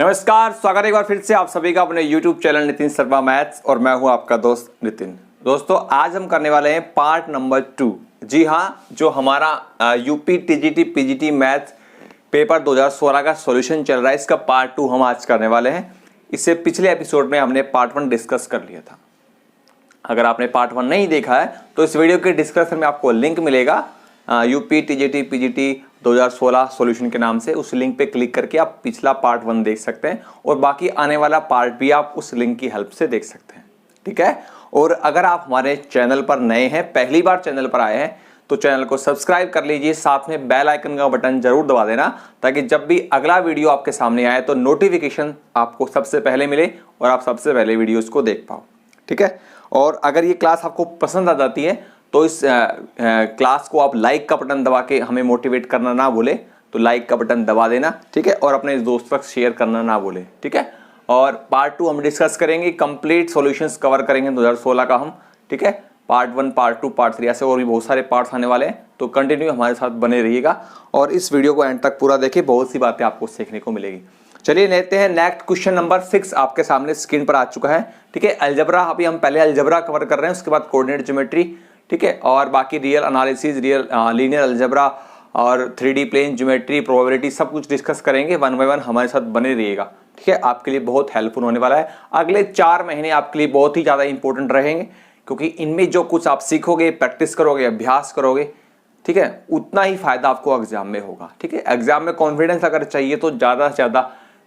नमस्कार, स्वागत है एक बार फिर से आप सभी का अपने YouTube channel Nitin Sharma maths और मैं हूं आपका दोस्त नितिन। दोस्तों आज हम करने वाले हैं पार्ट नंबर 2। जी हाँ, जो हमारा UP TGT PGT maths paper 2016 का सॉल्यूशन चल रहा है, इसका पार्ट 2 हम आज करने वाले हैं। इससे पिछले एपिसोड में हमने पार्ट 1 डिस्कस कर लिया था। अगर आपने पार्ट 1 नहीं देखा है तो इस वीडियो के डिस्क्रिप्शन में आपको लिंक मिलेगा यूपी टीजीटी पीजीटी 2016 सॉल्यूशन के नाम से। उस लिंक पे क्लिक करके आप पिछला पार्ट 1 देख सकते हैं और बाकी आने वाला पार्ट भी आप उस लिंक की हेल्प से देख सकते हैं। ठीक है। और अगर आप हमारे चैनल पर नए हैं, पहली बार चैनल पर आए हैं, तो चैनल को सब्सक्राइब कर लीजिए, साथ में बेल आइकन का बटन जरूर दबा देना ताकि जब भी अगला वीडियो आपके सामने आए तो नोटिफिकेशन आपको सबसे पहले मिले और आप सबसे पहले वीडियोस को देख पाओ। ठीक है। और अगर ये क्लास आपको पसंद आ जाती है तो इस क्लास को आप लाइक का बटन दबा के हमें मोटिवेट करना ना भूले, तो लाइक का बटन दबा देना। ठीक है। और अपने दोस्तों तक शेयर करना ना भूले। ठीक है। और पार्ट 2 हम डिस्कस करेंगे, कंप्लीट सॉल्यूशंस कवर करेंगे 2016 का हम। ठीक है। पार्ट 1, पार्ट 2, पार्ट 3 ऐसे और भी बहुत सारे पार्ट्स आने वाले हैं, तो कंटिन्यू हमारे साथ बने रहिएगा और इस वीडियो को एंड तक पूरा देखिए, बहुत सी बातें आपको सीखने को मिलेगी। चलिए लेते हैं नेक्स्ट क्वेश्चन नंबर 6 आपके सामने स्क्रीन पर आ चुका है। ठीक है। अलजेब्रा, अभी हम पहले अलजेब्रा कवर कर रहे हैं, उसके बाद कोऑर्डिनेट ज्योमेट्री। ठीक है। और बाकी real analysis, real linear algebra और 3D प्लेन ज्योमेट्री, प्रोबेबिलिटी सब कुछ डिस्कस करेंगे। 1 बाय 1 हमारे साथ बने रहिएगा। ठीक है। आपके लिए बहुत हेल्पफुल होने वाला है। अगले 4 महीने आपके लिए बहुत ही ज़्यादा इंपॉर्टेंट रहेंगे क्योंकि इनमें जो कुछ आप सीखोगे, प्रैक्टिस करोगे, अभ्यास करोगे, ठीक है, उतना ही फायदा आपको एग्जाम में होगा। ठीक है। एग्जाम में कॉन्फिडेंस अगर चाहिए तो ज़्यादा से ज़्यादा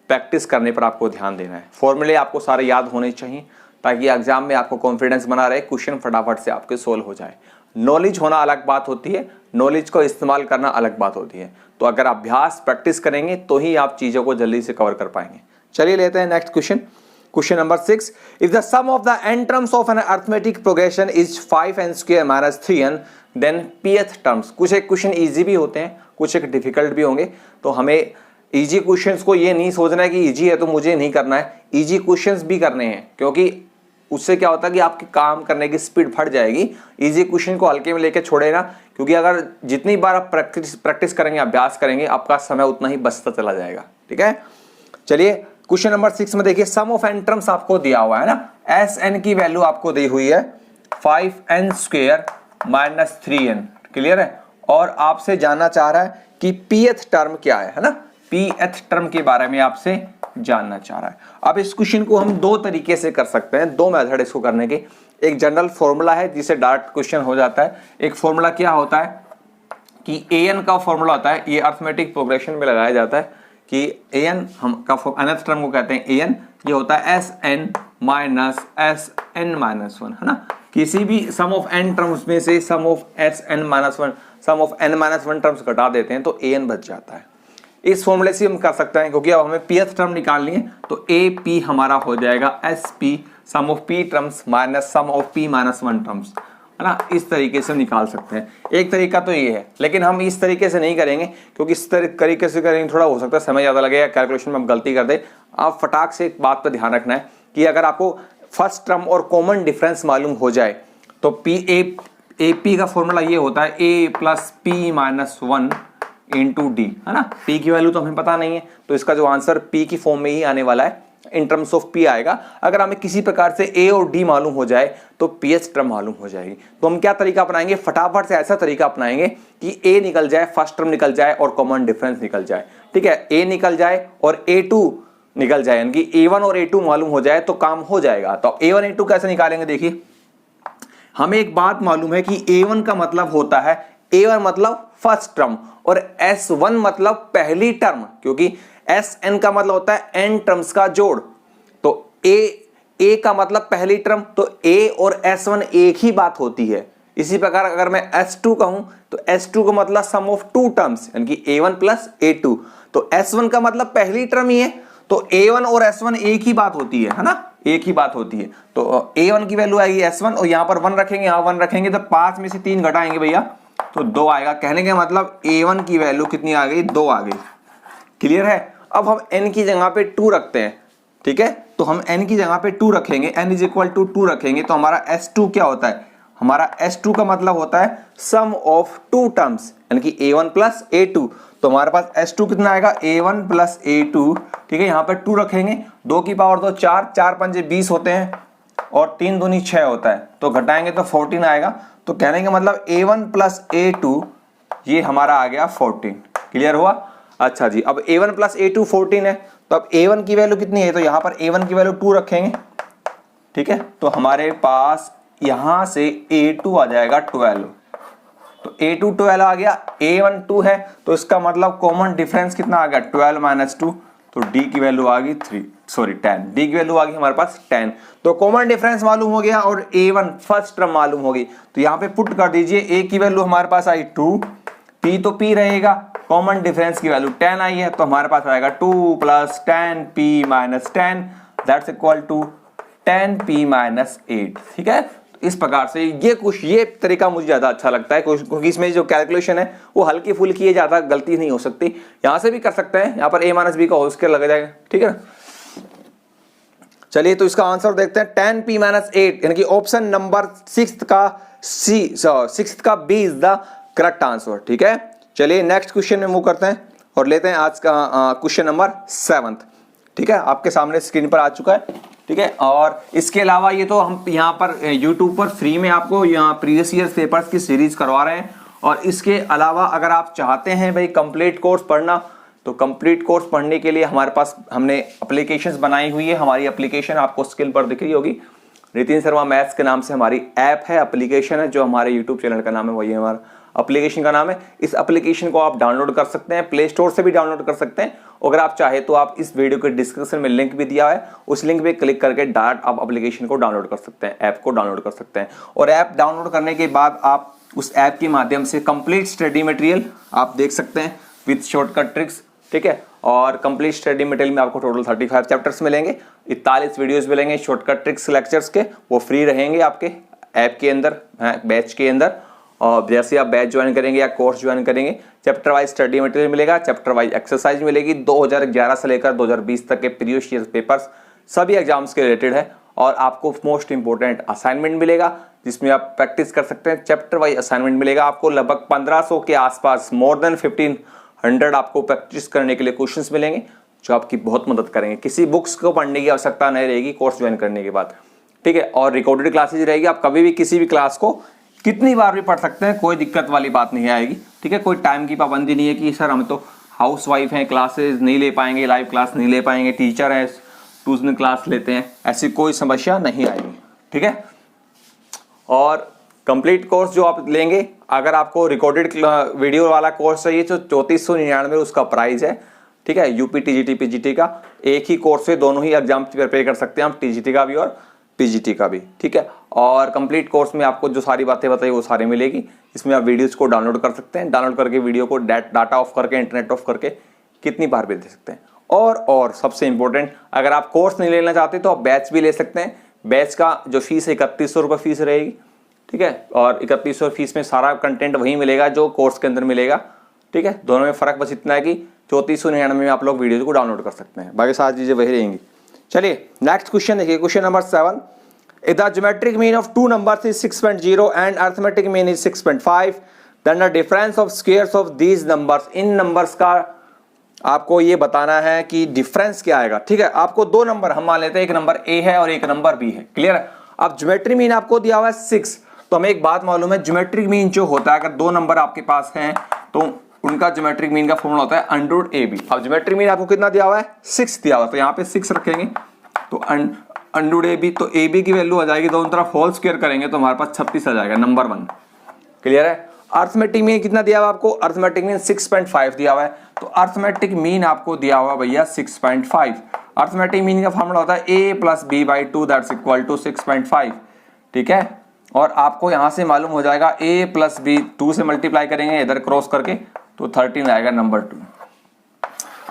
प्रैक्टिस करने पर आपको ध्यान देना है। फॉर्मूले आपको सारे याद होने चाहिए ताकि एग्जाम में आपको कॉन्फिडेंस बना रहे, क्वेश्चन फटाफट से आपके सोल्व हो जाए। नॉलेज होना अलग बात होती है, नॉलेज को इस्तेमाल करना अलग बात होती है। तो अगर अभ्यास प्रैक्टिस करेंगे तो ही आप चीज़ों को जल्दी से कवर कर पाएंगे। चलिए लेते हैं next question. Question number 6, if the sum of the n terms of an arithmetic progression is 5n² - 3n then pth terms. कुछ एक क्वेश्चन इजी भी होते हैं, कुछ एक डिफिकल्ट भी होंगे, तो हमें इजी क्वेश्चंस को ये नहीं सोचना है कि इजी है तो मुझे नहीं करना है, इजी क्वेश्चंस भी करने हैं क्योंकि उससे क्या होता है कि आपकी काम करने की स्पीड बढ़ जाएगी। इजी क्वेश्चन को हल्के में लेके छोड़े ना, क्योंकि अगर जितनी बार आप प्रैक्टिस करेंगे, अभ्यास करेंगे, आपका समय उतना ही बचता चला जाएगा। ठीक है। चलिए क्वेश्चन नंबर 6 में देखिए, सम ऑफ n टर्म्स आपको दिया हुआ है ना, Sn की वैल्यू आपको दी हुई है 5n² - 3n। क्लियर है। और आपसे जानना चाह रहा है कि pth टर्म क्या है ना, pth टर्म के बारे में आपसे जानना चाह रहा है। अब इस क्वेश्चन को हम 2 तरीके से कर सकते हैं, 2 मेथड इसको करने के। एक जनरल फॉर्मूला है जिसे डायरेक्ट क्वेश्चन हो जाता है। एक फॉर्मूला क्या होता है कि an का फॉर्मूला होता है, ये अरिथमेटिक प्रोग्रेशन में लगाया जाता है कि an हम का nth टर्म को कहते हैं an, ये होता है Sn - Sn-1 है ना। किसी भी सम ऑफ n टर्म्स में से sum of Sn-1, sum of n-1 terms घटा देते हैं तो an बच जाता है। इस फॉर्मूले से हम कर सकते हैं क्योंकि अब हमें pth टर्म निकालनी है, तो AP हमारा हो जाएगा SP sum of p terms minus sum of p - 1 terms, है ना। इस तरीके से निकाल सकते हैं। एक तरीका तो ये है, लेकिन हम इस तरीके से नहीं करेंगे क्योंकि इस तरीके से करेंगे थोड़ा हो सकता है समय ज़्यादा लगेगा, कैलकुलेशन में हम गलती कर दे। आप फटाक से एक बात पर ध्यान रखना है कि अगर आपको फर्स्ट टर्म और कॉमन डिफरेंस मालूम हो जाए तो AP का फॉर्मूला ये होता है A + P - 1 इंटू डी, है ना। P की वैल्यू तो हमें पता नहीं है, तो इसका जो आंसर P की फॉर्म में ही आने वाला है, इन टर्म्स ऑफ P आएगा। अगर हमें किसी प्रकार से A और D मालूम हो जाए तो pH टर्म मालूम हो जाएगी। तो हम क्या तरीका अपनाएंगे, फटाफट से ऐसा तरीका अपनाएंगे कि A निकल जाए, फर्स्ट टर्म निकल जाए और कॉमन डिफरेंस निकल जाए। ठीक है। A निकल जाए और A2 निकल जाए, यानी कि A1 और A2 मालूम हो जाए तो काम हो जाएगा। तो A1 A2 कैसे निकालेंगे, देखिए हमें एक बात मालूम है कि A1 का मतलब होता है, A1 मतलब फर्स्ट टर्म और S1 मतलब पहली टर्म, क्योंकि Sn का मतलब होता है n टर्म्स का जोड़। तो A का मतलब पहली टर्म, तो A और S1 एक ही बात होती है। इसी प्रकार अगर मैं S2 कहूं तो S2 का मतलब सम ऑफ 2 टर्म्स, यानी कि A1 + A2। तो S1 का मतलब पहली टर्म ही है, तो A1 और S1 एक ही बात होती है ना, एक ही बात होती है। तो A1 की वैल्यू आएगी S1 और यहां पर 1 रखेंगे, यहां 1 रखेंगे तो 5 में से 3 घटाएंगे भैया तो 2 आएगा। कहने का मतलब A1 की वैल्यू कितनी आ गई, 2 आ गई। क्लियर है। अब हम n की जगह पे 2 रखते हैं। ठीक है। तो हम n की जगह पे 2 रखेंगे, n = 2 रखेंगे तो हमारा S2 क्या होता है, हमारा S2 का मतलब होता है सम ऑफ 2 टर्म्स, यानी कि A1 + A2। तो हमारे पास S2 कितना आएगा A1 प्लस A2, ठीक है। यहाँ पे 2 रखेंगे, 2 की पावर 2 4, 4 पंजे 20 होते हैं और 3 दूनी 6 होता है, तो घटाएंगे तो 14 आएगा। तो कहने का मतलब A1 प्लस A2 ये हमारा आ गया 14। क्लियर हुआ? अच्छा जी, अब A1 प्लस A2 14 है, तो अब A1 की वैल्यू कितनी है, तो यहाँ पर A1 की वैल्यू 2 रखेंगे, ठीक है। तो हमारे पास यहां से A2 आ जाएगा 12, तो A2 12 आ गया, A1 2 है, तो इसका मतलब कॉमन डिफरेंस कितना आ गया 12 माइनस 2, तो D की वैल्यू आ गई 10, D की वैल्यू आ गई हमारे पास 10। तो कॉमन डिफरेंस मालूम हो गया और A1 फर्स्ट टर्म मालूम होगी, तो यहाँ पे पुट कर दीजिए। A की वैल्यू हमारे पास आई 2, P तो P रहेगा, कॉमन डिफरेंस की वैल्यू 10 आई है, तो हमारे पास आएगा 2 plus 10P minus 10 that's equal to 10P minus 8, ठीक है। इस प्रकार से ये तरीका मुझे ज्यादा अच्छा लगता है, क्योंकि इसमें जो कैलकुलेशन है वो हल्की फुल्की है, ज्यादा गलती नहीं हो सकती। यहां से भी कर सकते हैं, यहाँ पर A माइनस बी का होल स्क्वायर लग जाएगा, ठीक है। चलिए तो इसका आंसर देखते हैं, 10P माइनस 8, यानी कि ऑप्शन नंबर 6 का B is the correct answer, ठीक है। चलिए नेक्स्ट क्वेश्चन में मूव करते हैं और लेते हैं आज का क्वेश्चन नंबर 7, ठीक है। आपके सामने स्क्रीन पर आ चुका है, ठीक है। और इसके अलावा ये तो हम यहाँ पर YouTube पर फ्री में आपको यहाँ प्रीवियस ईयर पेपर्स की सीरीज करवा रहे हैं। और इसके अलावा अगर आप चाहते हैं भाई कंप्लीट कोर्स पढ़ना, तो कंप्लीट कोर्स पढ़ने के लिए हमारे पास हमने एप्लीकेशंस बनाई हुई है। हमारी एप्लीकेशन आपको स्क्रीन पर दिख रही होगी, नितिन शर्मा मैथ्स के नाम से हमारी ऐप है, एप्लीकेशन है, जो हमारे यूट्यूब चैनल का नाम है वही हमारा एप्लीकेशन का नाम है। इस एप्लीकेशन को आप डाउनलोड कर सकते हैं, प्ले स्टोर से भी डाउनलोड कर सकते हैं। अगर आप चाहे तो आप इस वीडियो के डिस्क्रिप्शन में लिंक भी दिया है, उस लिंक पे क्लिक करके डायरेक्ट आप एप्लीकेशन को डाउनलोड कर सकते हैं, ऐप को डाउनलोड कर सकते हैं। और ऐप डाउनलोड करने के बाद आप उस ऐप के माध्यम से कंप्लीट स्टडी मटेरियल आप देख सकते हैं विद शॉर्टकट ट्रिक्स, ठीक है। और कंप्लीट स्टडी मटेरियल में आपको टोटल 35 चैप्टर्स मिलेंगे, 41 वीडियोस मिलेंगे शॉर्टकट ट्रिक्स लेक्चर्स के, वो फ्री रहेंगे आपके ऐप के अंदर, बैच के अंदर। और जैसे आप बैच ज्वाइन करेंगे या कोर्स ज्वाइन करेंगे, चैप्टर वाइज स्टडी मटेरियल मिलेगा, चैप्टर वाइज एक्सरसाइज मिलेगी। 2011 से लेकर 2020 तक के प्रीवियस ईयर पेपर्स सभी एग्जाम्स के रिलेटेड है। और आपको मोस्ट इंपोर्टेंट असाइनमेंट मिलेगा, जिसमें आप प्रैक्टिस कर सकते हैं। चैप्टर वाइज असाइनमेंट मिलेगा आपको, लगभग 1500 के आसपास, मोर देन 1500 आपको प्रैक्टिस करने के लिए क्वेश्चंस मिलेंगे, जो आपकी बहुत मदद करेंगे। किसी बुक्स को पढ़ने की आवश्यकता नहीं रहेगी कोर्स ज्वाइन करने के बाद, ठीक है। और रिकॉर्डेड क्लासेज रहेगी, आप कभी भी किसी भी क्लास को कितनी बार भी पढ़ सकते हैं, कोई दिक्कत वाली बात नहीं आएगी, ठीक है। कोई टाइम की पाबंदी नहीं है कि सर हम तो हाउस वाइफ हैं, क्लासेज नहीं ले पाएंगे, लाइव क्लास नहीं ले पाएंगे, टीचर है ट्यूशन क्लास लेते हैं, ऐसी कोई समस्या नहीं आएगी, ठीक है। और कंप्लीट कोर्स जो आप लेंगे, अगर आपको रिकॉर्डेड वीडियो वाला कोर्स चाहिए तो 3499 उसका प्राइस है, ठीक है। यूपी टीजीटी पीजीटी का एक ही कोर्स से दोनों ही एग्जाम प्रिपेयर कर सकते हैं हम, टीजीटी का भी और पीजीटी का भी, ठीक है। और कंप्लीट कोर्स में आपको जो सारी बातें बताई वो सारी मिलेगी। इसमें आप वीडियोस को डाउनलोड कर सकते हैं, डाउनलोड करके वीडियो को डाटा ऑफ करके, इंटरनेट ऑफ करके कितनी बार भी दे सकते हैं। और सबसे इंपॉर्टेंट, अगर आप कोर्स नहीं लेना चाहते तो आप बैच भी ले सकते हैं। बैच का जो फीस है 3100 रुपये फीस रहेगी, ठीक है। और 3100 फीस में सारा कंटेंट वही मिलेगा जो कोर्स के अंदर मिलेगा, ठीक है। दोनों में फर्क बस इतना है कि 3499 में आप लोग वीडियो को डाउनलोड कर सकते हैं, बाकी सारी चीजें वही रहेंगी। चलिए नेक्स्ट क्वेश्चन देखिए, question number 7। If the geometric mean of two numbers is 6.0 and arithmetic mean is 6.5, then the difference of squares of these numbers, in numbers का आपको ये बताना है कि डिफरेंस क्या आएगा, ठीक है। आपको दो नंबर हम मान लेते हैं, एक नंबर A है और एक नंबर B है, क्लियर है। अब ज्योमेट्रिक मीन आपको दिया हुआ है 6, तो हमें एक बात मालूम है, ज्योमेट्रिक मीन जो होता है, अगर दो नंबर आपके पास हैं तो उनका ज्योमेट्रिक मीन का फॉर्मूला होता है √AB। अब ज्योमेट्रिक मीन आपको कितना दिया हुआ है, 6 दिया हुआ, तो यहाँ पे 6 रखेंगे, तो √AB, तो AB की वैल्यू आ जाएगी, दोनों तरफ होल स्क्वायर करेंगे तो हमारे पास 36 आ जाएगा, नंबर 1, क्लियर है। अर्थमेटिक मीन कितना दिया हुआ आपको, अर्थमेटिक मीन 6.5 दिया हुआ है, तो अर्थमेटिक मीन आपको दिया हुआ भैया 6.5। अर्थमेटिक मीन का फॉर्मूला होता है A + B/2 that's equal to 6.5, ठीक है। और आपको यहां से मालूम हो जाएगा A + B 2 से मल्टीप्लाई करेंगे इधर क्रॉस करके, तो 13 आएगा, नंबर 2।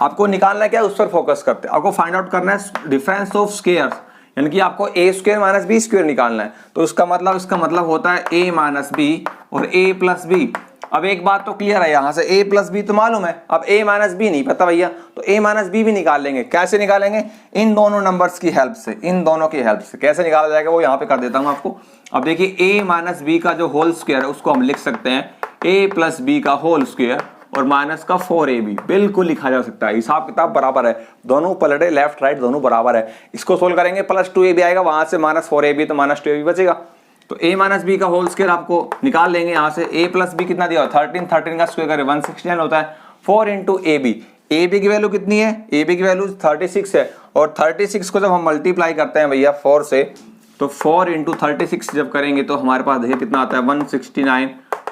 आपको निकालना क्या है, उस पर फोकस करते हैं। आपको फाइंड आउट करना है डिफरेंस ऑफ स्क्वायर्स, यानी कि आपको A² - B² निकालना है। तो इसका मतलब होता है A - B और A + B। अब एक बात तो क्लियर है, यहां से A + B तो मालूम है, अब A - B नहीं पता भैया, तो A - B भी निकाल लेंगे। कैसे निकालेंगे, इन दोनों नंबर्स की हेल्प से, इन दोनों की हेल्प से कैसे निकाला जाएगा वो यहाँ पे कर देता हूं आपको। अब देखिए A - B का जो होल स्क्वायर है उसको हम लिख सकते हैं A + B का होल स्क्वायर, और माइनस का 4ab बिल्कुल लिखा जा सकता है, हिसाब किताब बराबर है, दोनों पलटे लेफ्ट राइट दोनों बराबर है। इसको सोल्व करेंगे प्लस 2ab आएगा, वहां से माइनस 4ab तो माइनस 2ab बचेगा। तो a माइनस बी का होल स्क्वायर आपको निकाल लेंगे यहाँ से। a प्लस बी कितना दिया, 13 का स्क्वायर करें 169 होता है। 4 इंटू ए बी की वैल्यू कितनी है, ए बी की वैल्यू 36 है, और 36 को जब हम मल्टीप्लाई करते हैं भैया 4 से, तो 4 इंटू 36 जब करेंगे तो हमारे पास देखिए कितना आता है 169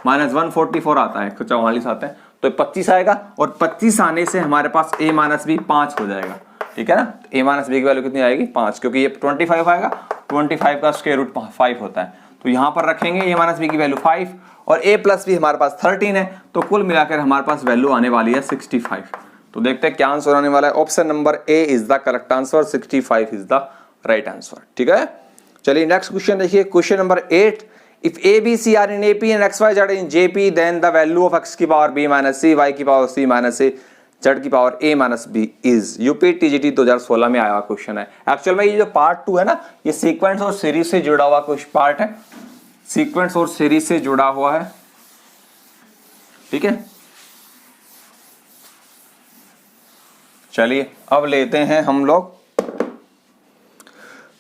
माइनस 144 आता है, 44 आता है, तो 25 आएगा, और 25 आने से हमारे पास a माइनस बी 5 हो जाएगा, ठीक है ना। a माइनस बी की वैल्यू कितनी आएगी 5, क्योंकि ये 25 आएगा, 25 का स्क्वायर रूट 5 होता है, तो यहाँ पर रखेंगे a माइनस बी की वैल्यू 5 और a प्लस बी हमारे पास 13 है, तो कुल मिलाकर हमारे पास वैल्यू आने वाली है 65। तो देखते हैं क्या आंसर आने वाला है। Option number A is the correct answer, 65 is the right answer, ठीक है। चलिए नेक्स्ट क्वेश्चन देखिए, question number 8, if A B C are in A P and X Y Z in G P then the value of X की power B minus C, Y की power C minus A, Z की power A minus B is. UP TGT 2016 में आया हुआ question है। Actual में ये जो पार्ट 2 है ना, ये सीक्वेंस और सीरीज से जुड़ा हुआ कुछ पार्ट है, सीक्वेंस और सीरीज से जुड़ा हुआ है, ठीक है। चलिए अब लेते हैं हम लोग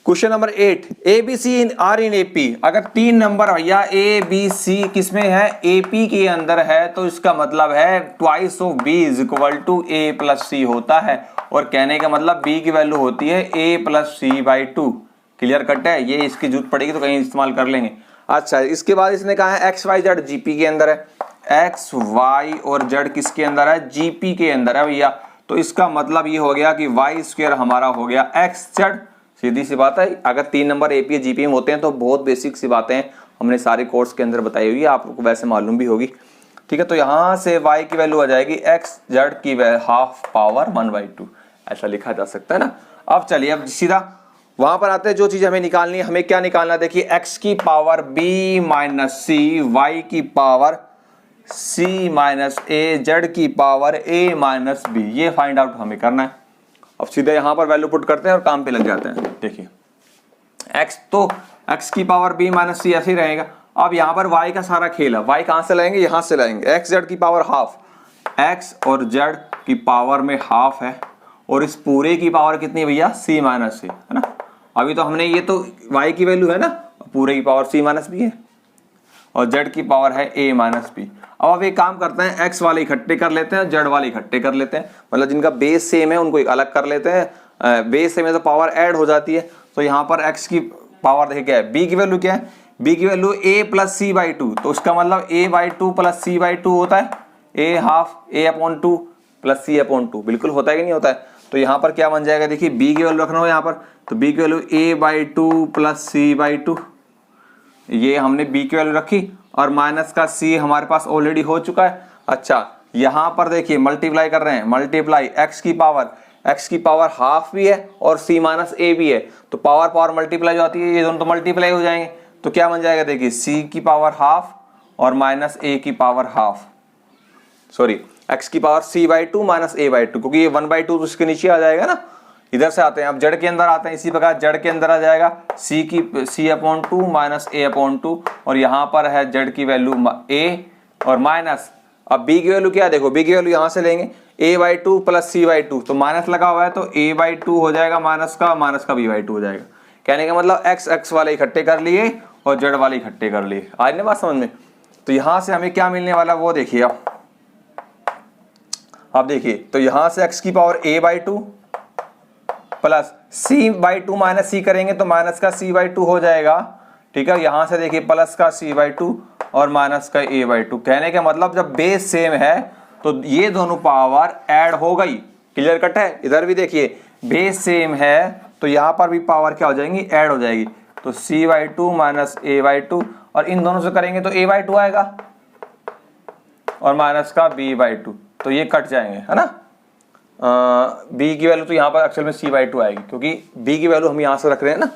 question number 8, A B C in are in AP. अगर 3 नंबर भैया ए बी सी किसमें है, एपी के अंदर है, तो इसका मतलब है twice of B is equal to A plus C होता है, और कहने का मतलब बी की वैल्यू होती है A plus C by 2। Clear cut है, ये इसकी जरूरत पड़ेगी तो कहीं इस्तेमाल कर लेंगे। अच्छा, इसके बाद इसने कहा है एक्स वाई जेड जीपी के अंदर है, एक्स वाई और जेड किसके अंदर है, जीपी के अंदर है भैया। तो इसका मतलब ये हो गया कि वाई स्क्वायर हमारा हो गया एक्स जेड। सीधी सी बात है, अगर 3 नंबर एपी जीपी में होते हैं तो बहुत बेसिक सी बातें हमने सारे कोर्स के अंदर बताई हुई है, आपको वैसे मालूम भी होगी, ठीक है। तो यहां से y की वैल्यू आ जाएगी एक्स जेड की हाफ पावर 1/2, ऐसा लिखा जा सकता है ना। अब चलिए अब सीधा वहां पर आते हैं, जो चीज हमें निकालनी है, हमें क्या निकालना, देखिए x की पावर b माइनस सी, y की power c minus A, Z की पावर a माइनस बी, ये फाइंड आउट हमें करना है। अब सीधे यहां पर वैल्यू पुट करते हैं और काम पे लग जाते हैं। देखिए x, तो x की पावर b माइनस सी ऐसे ही रहेगा। अब यहां पर y का सारा खेल है, y कहां से लाएंगे, यहां से लाएंगे। x z की पावर हाफ, x और z की पावर में हाफ है, और इस पूरे की पावर कितनी है भैया, c माइनस सी, है ना। अभी तो हमने ये तो y की वैल्यू है ना, पूरे की पावर c माइनस बी है, और z की पावर है a माइनस बी। अब एक काम करते हैं, x वाले इकट्ठे कर लेते हैं, z वाले इकट्ठे कर लेते हैं, मतलब जिनका बेस सेम है उनको अलग कर लेते हैं। बेस सेम है तो पावर ऐड हो जाती है। तो यहाँ पर x की पावर देखिए क्या है, b की वैल्यू क्या है, b की value a plus C by 2, तो उसका मतलब a by 2 plus C by 2 होता है, a half a upon 2 plus C upon 2, बिल्कुल होता है कि नहीं होता है। तो यहाँ पर क्या बन जाएगा, देखिए b की वैल्यू रखना हो यहाँ पर, तो b की value a by 2 plus C by 2, ये हमने b की वैल्यू रखी, और माइनस का c हमारे पास ऑलरेडी हो चुका है। अच्छा, यहां पर देखिए मल्टीप्लाई कर रहे हैं, मल्टीप्लाई x की पावर हाफ भी है और c माइनस a भी है, तो पावर पावर मल्टीप्लाई जो आती है, ये दोनों तो मल्टीप्लाई हो जाएंगे। तो क्या बन जाएगा, देखिए c की पावर हाफ और माइनस a की पावर हाफ, सॉरी x की power c by 2 minus a by 2, क्योंकि ये 1/2 तो इसके नीचे आ जाएगा ना। इधर से आते हैं, अब जड़ के अंदर आते हैं, इसी प्रकार जड़ के अंदर आ जाएगा c upon 2 minus a upon 2, और यहाँ पर है जड़ की वैल्यू a और माइनस, अब b की वैल्यू क्या है, देखो b की वैल्यू यहाँ से लेंगे a by 2 plus c by 2, तो माइनस लगा हुआ है तो a बाई 2 हो जाएगा माइनस का b बाई 2 हो जाएगा। कहने का मतलब x वाले इकट्ठे कर लिए और जड़ वाले इकट्ठे कर लिए। आज ना बात समझ में। तो यहाँ से हमें क्या मिलने वाला वो देखिए, अब देखिए, तो यहाँ से x की power a by 2 plus c by 2 minus c करेंगे तो माइनस का c बाई 2 हो जाएगा, ठीक है। यहां से देखिए प्लस का c बाई 2 और माइनस का a बाई 2। कहने का मतलब जब बेस सेम है तो ये दोनों पावर ऐड हो गई। क्लियर कट है। इधर भी देखिए बेस सेम है तो यहां पर भी पावर क्या हो जाएंगी, ऐड हो जाएगी। तो c by 2 minus a by 2, और इन दोनों से करेंगे तो a बाई 2 आएगा और माइनस का b बाई 2, तो ये कट जाएंगे, है ना। b की वैल्यू तो यहाँ पर एक्चुअल में c बाई 2 आएगी, क्योंकि b की वैल्यू हम यहाँ से रख रहे हैं ना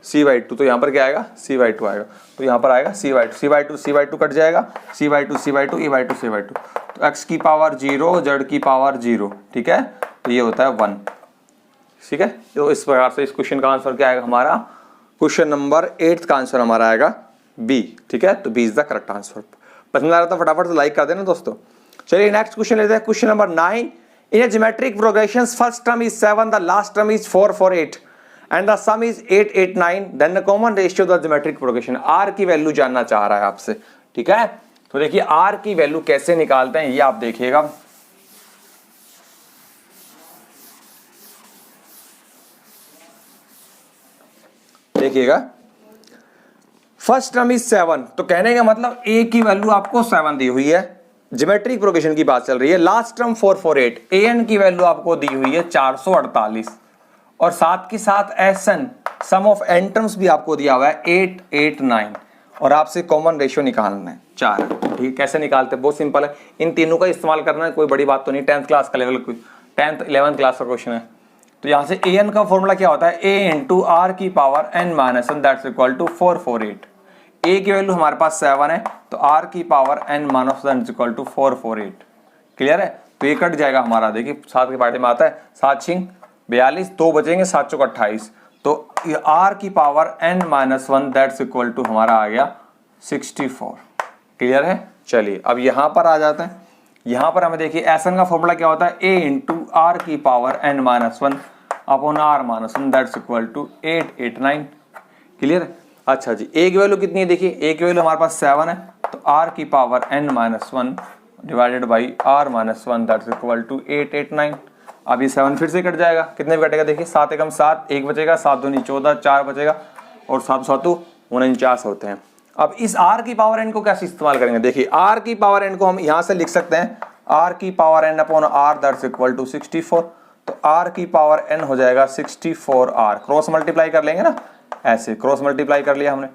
c बाई 2, तो यहाँ पर क्या आएगा c बाई 2 आएगा, तो यहाँ पर आएगा c बाई 2 कट जाएगा, c by 2 a by 2 c by 2, तो x की पावर 0 z की पावर 0, ठीक है। तो ये होता है 1, ठीक है। तो इस प्रकार से इस क्वेश्चन का आंसर क्या आएगा हमारा, क्वेश्चन नंबर 8 का आंसर हमारा आएगा b, ठीक है। तो b is the correct answer. पसंद आ रहा था फटाफट से लाइक कर देना दोस्तों। चलिए नेक्स्ट क्वेश्चन लेते हैं, question number 9। In a geometric progression first term is 7, the last term is 4 4 8 and the sum is 8 8 9, then the common ratio of the geometric progression. R की वैल्यू जानना चाह रहा है आपसे, ठीक है। तो देखिए आर की वैल्यू कैसे निकालते हैं ये आप देखिएगा। देखिएगा फर्स्ट टर्म इज 7, तो कहने का मतलब ए की वैल्यू आपको 7 दी हुई है, ज्योमेट्रिक प्रोग्रेशन की बात चल रही है। लास्ट टर्म 448, ए एन की वैल्यू आपको दी हुई है 448 और साथ के साथ S N sum of N terms भी आपको दिया हुआ है 8 8 9 और आपसे कॉमन रेशियो निकालना है 4। ठीक है, कैसे निकालते हैं, बहुत सिंपल है, इन तीनों का इस्तेमाल करना है, कोई बड़ी बात तो नहीं, 10th क्लास का लेवल, 10th 11th क्लास का क्वेश्चन है। तो यहां से ए एन का फॉर्मूला क्या होता है, ए इंटू आर की power N minus 1 that's equal to 448। A की वैल्यू हमारे पास 7 है तो आर की power N minus 1 is equal to 448। Clear है, तो ये कट जाएगा हमारा, देखिए 7 के पार्टी में आता है 7 छिंग 42, 2 बचेंगे 7 चौक 28, तो आर की power N minus 1 that's equal to हमारा आ गया 64। क्लियर है, चलिए अब यहां पर आ जाते हैं। यहां पर हमें देखिए एस एन का फॉर्मूला क्या होता है, ए इंटू आर की power N minus 1 upon R minus 1 that's equal to 8 8 9। Clear है, अच्छा जी, ए की वैल्यू कितनी है, देखिए ए की वैल्यू हमारे पास 7 है तो आर की power N minus 1 divided by R minus 1 that's equal to 8 8 9। अब ये 7 फिर से कट जाएगा, कितने भी कटेगा, देखिए 7 एकम 7, 1 बचेगा, 7 दूनी 14, 4 बचेगा और 7 7 49 होते हैं। अब इस आर की पावर एन को कैसे इस्तेमाल करेंगे, देखिए आर की पावर एन को हम यहां से लिख सकते हैं आर की power N upon R that's equal to 64, तो आर की पावर एन हो जाएगा 64 आर, क्रॉस मल्टीप्लाई कर लेंगे ना, ऐसे क्रॉस मल्टीप्लाई कर लिया हमने,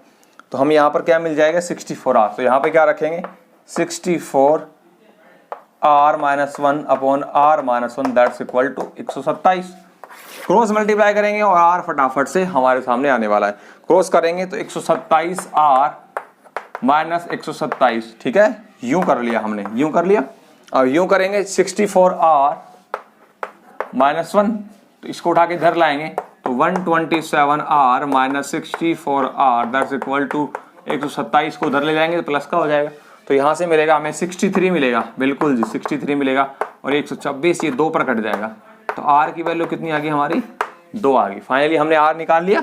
तो हम यहाँ पर क्या मिल जाएगा 64 आर, तो यहाँ पे क्या रखेंगे 64 R minus 1 upon R minus 1 that's equal to 127। Cross multiply करेंगे और आर फटाफट से हमारे सामने आने वाला है, क्रॉस करेंगे तो 127 आर माइनस 127। ठीक है, यूं कर लिया हमने, यूं कर लिया, और यूं करेंगे 64 आर माइनस 1, तो इसको उठा के इधर लाएंगे तो 127 R minus 64 R that's equal to 127 को उधर ले जाएंगे तो प्लस का हो जाएगा, तो यहां से मिलेगा हमें 63 मिलेगा, बिल्कुल जी 63 मिलेगा, और 126 ये 2 पर कट जाएगा, तो आर की वैल्यू कितनी आ गई हमारी 2 आ गई। फाइनली हमने आर निकाल लिया।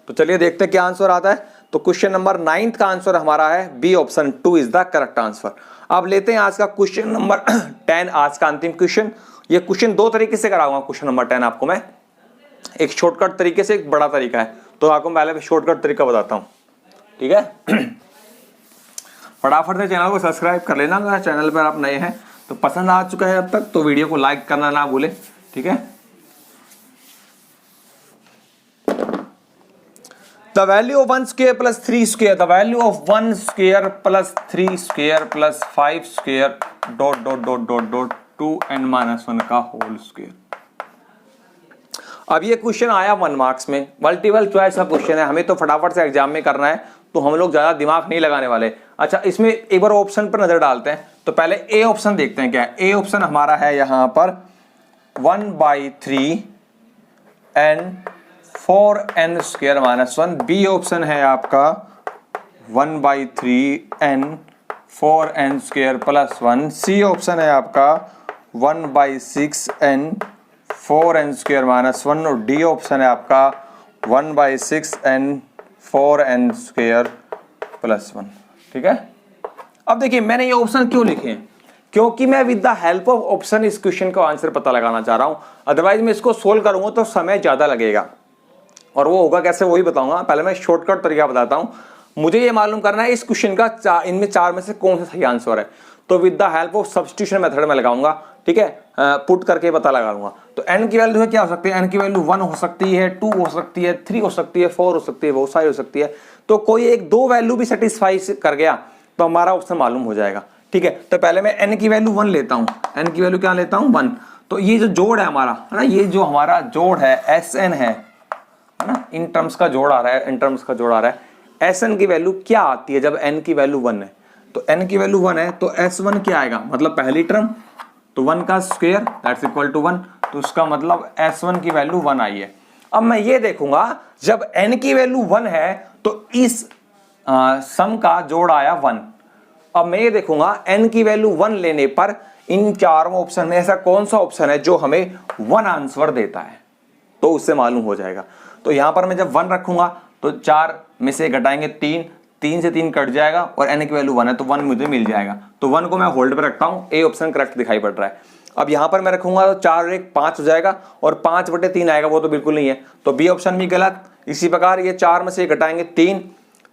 तो चलिए देखते हैं क्या आंसर आता है। तो क्वेश्चन नंबर 9 का आंसर हमारा है B option 2 is the correct answer. अब लेते हैं आज का क्वेश्चन नंबर 10, आज का अंतिम क्वेश्चन। ये क्वेश्चन 2 तरीके से कराऊंगा, क्वेश्चन नंबर 10 आपको मैं, एक शॉर्टकट तरीके से, एक बड़ा तरीका है, तो आपको पहले शॉर्टकट तरीका बताता हूं, ठीक है। फटाफट से चैनल को सब्सक्राइब कर लेना, अगर चैनल पर आप नए हैं तो पसंद आ चुका है अब तक तो वीडियो को लाइक करना ना भूलें, ठीक है। The value of 1 square plus 3 square, the value of 1 square plus 3 square plus 5 square dot dot dot dot dot 2n-1 का होल स्क्वायर। अब ये क्वेश्चन आया 1 मार्क्स में, मल्टीपल चॉइस का क्वेश्चन है, हमें तो फटाफट से एग्जाम में करना है, तो हम लोग ज्यादा दिमाग नहीं लगाने वाले। अच्छा, इसमें एक बार ऑप्शन पर नजर डालते हैं, तो पहले ए ऑप्शन देखते हैं क्या है। ए ऑप्शन हमारा है यहां पर 1/3 n 4n square minus 1। B option है आपका 1/3 n 4n square plus 1। C option है आपका 1/6 n 4n स्क्वायर माइनस 1 और डी ऑप्शन है आपका 1/6 n 4n स्क्वायर प्लस 1। ठीक है, अब देखिए मैंने ये ऑप्शन क्यों लिखे हैं, क्योंकि मैं with the help of option इस क्वेश्चन का आंसर पता लगाना चाह रहा हूं, अदरवाइज मैं इसको सोल्व करूंगा तो समय ज्यादा लगेगा, और वो होगा कैसे वही बताऊंगा। पहले मैं शॉर्टकट तरीका बताता हूं। मुझे ये मालूम करना है इस क्वेश्चन का इनमें 4 में से कौन सा सही आंसर है, तो with the help of substitution method में लगाऊंगा, ठीक है, पुट करके पता लगा लूंगा। तो n की वैल्यू क्या हो सकती है, n की वैल्यू 1 हो सकती है, 2 हो सकती है, 3 हो सकती है, 4 हो सकती है, बहुत सारी हो सकती है, तो कोई एक 2 वैल्यू भी सेटिस्फाई कर गया तो हमारा ऑप्शन मालूम हो जाएगा। ठीक है, तो पहले मैं n की वैल्यू 1 लेता हूं, n की वैल्यू क्या लेता हूं 1। तो ये जो जोड़ है हमारा, है ना, ये जो हमारा जोड़ है Sn है ना, इन टर्म्स का जोड़ आ रहा है, इन टर्म्स का जोड़ आ रहा है। Sn की वैल्यू क्या आती है जब n की वैल्यू 1 है, तो n की वैल्यू 1 है तो S1 क्या आएगा, मतलब पहली टर्म, तो 1 का स्क्वायर दैट्स इक्वल टू 1, तो उसका मतलब S1 की वैल्यू 1 आई है। अब मैं ये देखूंगा जब n की वैल्यू 1 है तो इस सम का जोड़ आया 1, अब मैं ये देखूंगा n की वैल्यू 1 लेने पर इन चारों ऑप्शन में ऐसा कौन सा ऑप्शन है जो हमें 1 आंसर देता है, तो उससे मालूम हो जाएगा। तो यहां पर मैं जब 1 रखूंगा तो 4 में से घटाएंगे 3, 3 से 3 कट जाएगा और n की वैल्यू 1 है तो 1 मुझे मिल जाएगा। तो 1 को मैं होल्ड पे रखता हूं, ए ऑप्शन करेक्ट दिखाई पड़ रहा है। अब यहां पर मैं रखूंगा तो 4 और 1 5 हो जाएगा और 5/3 आएगा, वो तो बिल्कुल नहीं है, तो बी ऑप्शन भी गलत। इसी प्रकार ये 4 में से घटाएंगे 3,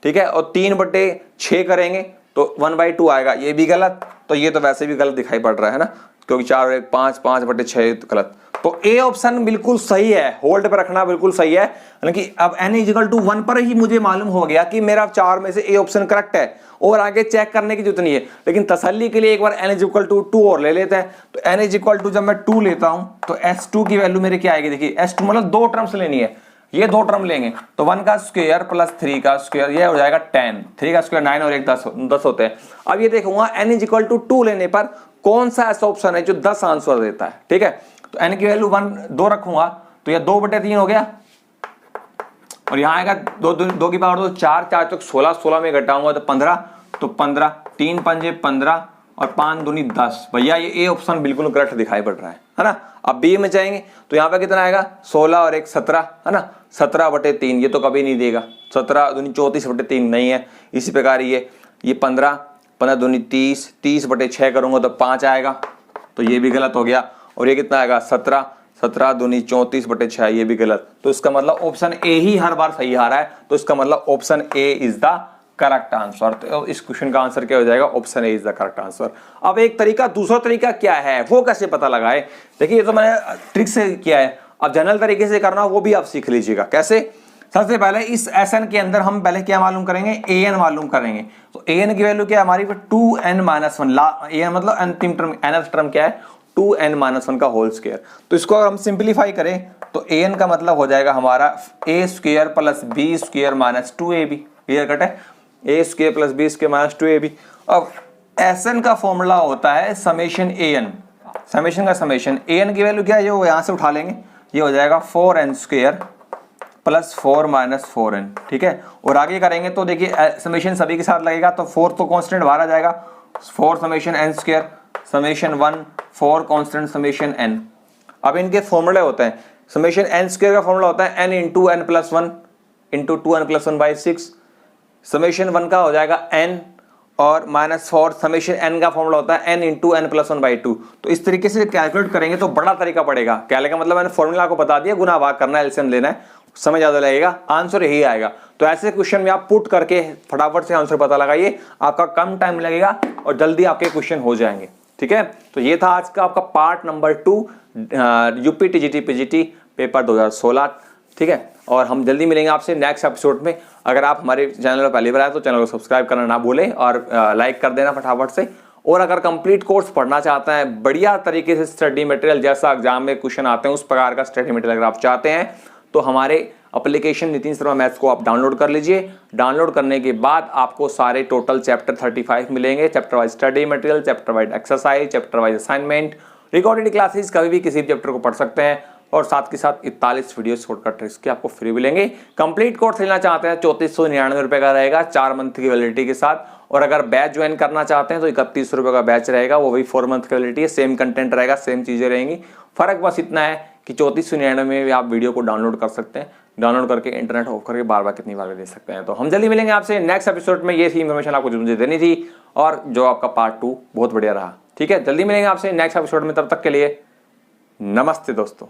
ठीक है, और 3/6 करेंगे तो 1/2 आएगा, ये भी गलत। तो ये तो वैसे भी गलत दिखाई पड़ रहा है ना, क्योंकि 4 और 1 5, 5/6 गलत। तो ए ऑप्शन बिल्कुल सही है, होल्ड पे रखना बिल्कुल सही है। यानी कि अब n = 1 पर ही मुझे मालूम हो गया कि मेरा 4 में से ए ऑप्शन करेक्ट है और आगे चेक करने की जरूरत नहीं है। लेकिन तसल्ली के लिए एक बार n = 2 और ले लेते हैं। तो n = जब मैं 2 लेता हूं तो s2 की वैल्यू मेरे क्या आएगी, देखिए s2 मतलब 2 टर्म्स लेनी है, ये 2 टर्म लेंगे तो 1 का स्क्वायर प्लस 3 का स्क्वायर, ये हो जाएगा 10, 3 का स्क्वायर 9 और 1 10 होते हैं। अब ये देखूंगा n = 2 लेने पर कौन सा ऐसा ऑप्शन है जो 10 आंसर देता है, ठीक है। तो n की वैल्यू 2 रखूंगा तो यह 2/3 हो गया और यहां आएगा 2 की पावर 2 4, 4 चौक 16, 16 में घटाऊंगा तो 15, तो 15, 3 पंजे 15 और 5 दूनी 10। भैया ये ए ऑप्शन बिल्कुल करेक्ट दिखाई पड़ रहा है ना। अब बी में जाएंगे तो यहाँ पे कितना आएगा 16 और 1 17, है ना, 17/3, ये तो कभी नहीं देगा, 17 दूनी 34/3 नहीं है। इसी प्रकार ये 15, 15 दूनी 30, 30/6 करूंगा तो 5 आएगा, तो ये भी गलत हो गया। और ये कितना आएगा 17, 17 दूनी 34/6, ये भी गलत। तो इसका मतलब ऑप्शन ए ही हर बार सही आ रहा है, तो इसका मतलब option A is the correct answer. तो इस क्वेश्चन का आंसर क्या हो जाएगा, option A is the correct answer. अब एक तरीका, दूसरा तरीका क्या है वो कैसे पता लगाए, देखिए ये तो मैंने ट्रिक से किया है, अब जनरल तरीके से करना वो भी आप सीख लीजिएगा। कैसे, सबसे पहले इस Sn के अंदर हम पहले क्या मालूम करेंगे, an मालूम करेंगे। तो an की वैल्यू क्या है हमारी 2n - 1, an मतलब अंतिम टर्म, nth टर्म क्या है 2n - 1 का होल स्क्वायर। तो इसको अगर हम सिंप्लीफाई करें तो an का मतलब हो जाएगा हमारा a² + b² - 2ab, clear cut है, a² + b² - 2ab। अब Sn का फॉर्मूला होता है समेशन an, समेशन का समेशन, an की वैल्यू क्या है जो यहां से उठा लेंगे, ये हो जाएगा 4n² + 4 - 4n, ठीक है। और आगे करेंगे तो देखिए समेशन सभी के साथ लगेगा तो 4 तो कांस्टेंट बाहर आ जाएगा, 4 summation n² summation 1 4 constant summation n। अब इनके फॉर्मूले होते हैं, समेशन n² का फॉर्मूला होता है n × n + 1 × 2n + 1/6, समेशन 1 का हो जाएगा n और -4 समेशन n का फॉर्मूला होता है n × n + 1/2। तो इस तरीके से कैलकुलेट करेंगे तो बड़ा तरीका पड़ेगा। क्या का मतलब मैंने फॉर्मूला को बता दिया, गुना भाग करना है, एलसीएम लेना है, समय ज्यादा लगेगा, आंसर यही आएगा। तो ऐसे क्वेश्चन में आप पुट करके फटाफट से आंसर पता लगाइए, आपका कम टाइम लगेगा और जल्दी आपके क्वेश्चन हो जाएंगे, ठीक है। तो ये था आज का आपका part number 2 UP TGT PGT paper 2016, ठीक है। और हम जल्दी मिलेंगे आपसे नेक्स्ट एपिसोड में। अगर आप हमारे चैनल पर पहली बार आए तो चैनल को सब्सक्राइब करना ना भूलें और लाइक कर देना फटाफट से। और अगर कंप्लीट कोर्स पढ़ना चाहते हैं, बढ़िया तरीके से स्टडी मटेरियल जैसा एग्जाम में क्वेश्चन आते हैं उस प्रकार का स्टडी मटेरियल अगर आप चाहते हैं तो हमारे एप्लीकेशन नितिन शर्मा मैथ्स को आप डाउनलोड कर लीजिए। डाउनलोड करने के बाद आपको सारे टोटल चैप्टर 35 मिलेंगे, chapter wise study material, chapter wise exercise, chapter wise assignment, recorded classes, कभी भी किसी भी चैप्टर को पढ़ सकते हैं और साथ के साथ 41 वीडियो शॉर्टकट ट्रिक्स के आपको फ्री मिलेंगे। कंप्लीट कोर्स लेना चाहते हैं 3499 रुपए का रहेगा 4 मंथ की वैलिडिटी के साथ। और अगर बैच ज्वाइन करना चाहते हैं तो 31 रुपए का बैच रहेगा, वो भी 4 मंथ की वैलिडिटी है, सेम कंटेंट रहेगा, सेम चीजें रहेंगी। फर्क बस इतना है कि 3499 में भी आप वीडियो को डाउनलोड कर सकते हैं, डाउनलोड करके इंटरनेट ऑफ करके बार बार कितनी बार भी देख सकते हैं। तो हम जल्दी मिलेंगे आपसे नेक्स्ट एपिसोड में। ये थी इन्फॉर्मेशन आपको जो मुझे देनी थी और जो आपका पार्ट 2 बहुत बढ़िया रहा, ठीक है। जल्दी मिलेंगे आपसे नेक्स्ट एपिसोड में, तब तक के लिए नमस्ते दोस्तों।